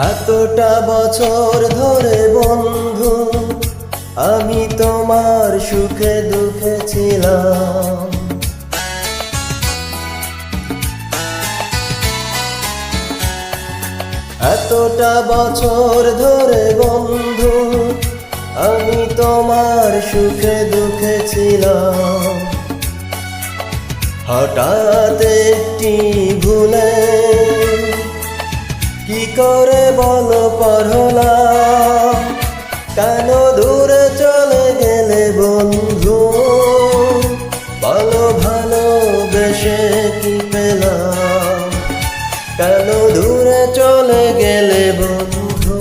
এতটা বছর ধরে বন্ধু আমি তোমার সুখে দুঃখে ছিলাম। এতটা বছর ধরে বন্ধু আমি তোমার সুখে দুঃখে ছিলাম। হঠাৎ একটি ভুলে কি করে বলো পর হলাম, কেন দূরে চলে গেলে বন্ধু, বলো ভালোবেসে কি পেলাম, কেন দূরে চলে গেলে বন্ধু,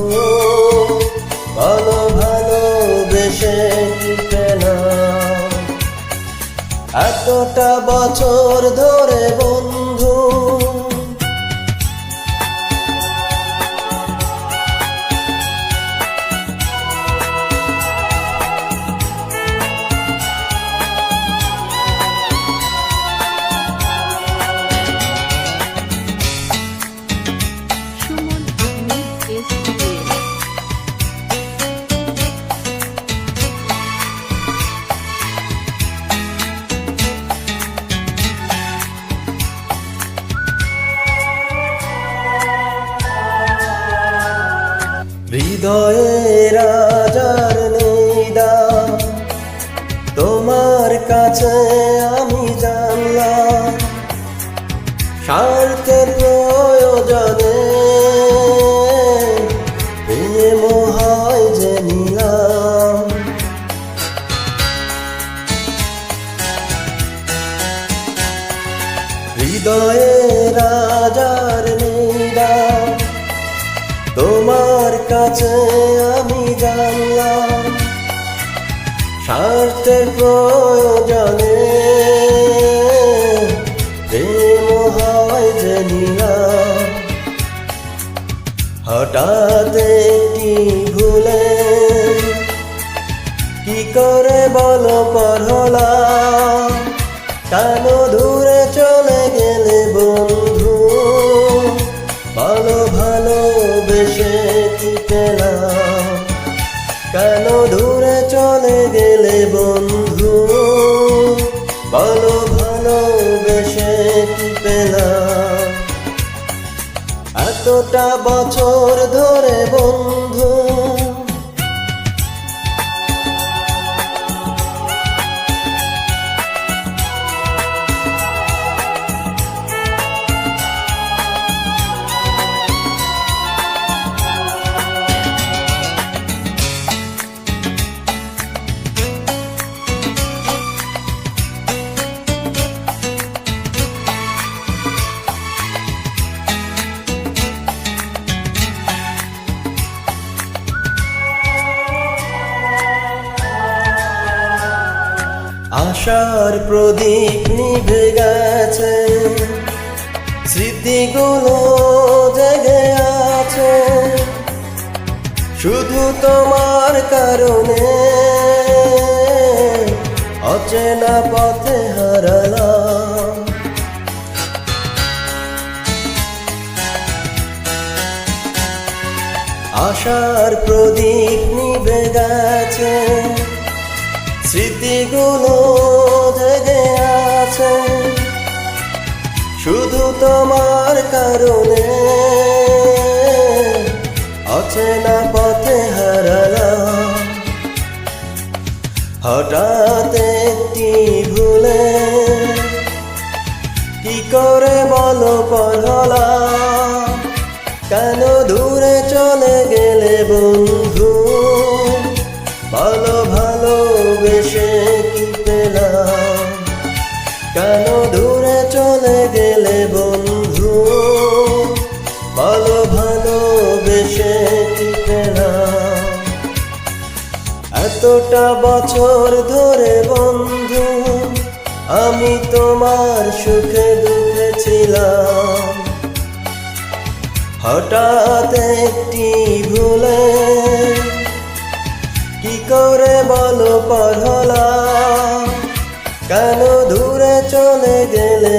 বলো ভালোবেসে কি পেলাম। এতটা বছর ধরে বন্ধু হৃদয়ে রাজার নিদান তোমার কাছে আমি জানলাম, স্বার্থের প্রয়োজনে প্রেম হয় যে নিলাম। হৃদয়ে রাজার নিদান তোমার কাছে আমি জানলাম, স্বার্থের প্রয়োজনে প্রেম হয় যে নিলাম। হঠাৎ একটি ভুলে কি করে বলো পর হলাম, কেন দূরে চলে গেলে বন্ধু, বলো ভালোবেসে কি পেলাম, কেন দূরে চলে গেলে বন্ধু, বলো ভালোবেসে কি পেলাম। এতটা বছর ধরে বন্ধু আশার প্রদীপ নিভে গেছে, স্মৃতিগুলো জেগে আছে, শুধু তোমার কারণে অচেনা পথে হারালাম। আশার প্রদীপ নিভে গেছে, স্মৃতিগুলো জেগে আছে, শুধু তোমার কারণে অচেনা পথে হারালাম। হঠাৎ একটি ভুলে কি করে বলো পর হলাম, কেন দূরে চলে গেলে বন্ধু, বলো ভালোবেসে কি পেলাম, কেন দূরে চলে গেলে বন্ধু, বলো ভালোবেসে কি পেলাম। এতটা বছর ধরে বন্ধু আমি তোমার সুখে দুঃখে ছিলাম। হঠাৎ একটি ভুলে কি করে বলো পর হলাম, কেন দূরে চলে গেলে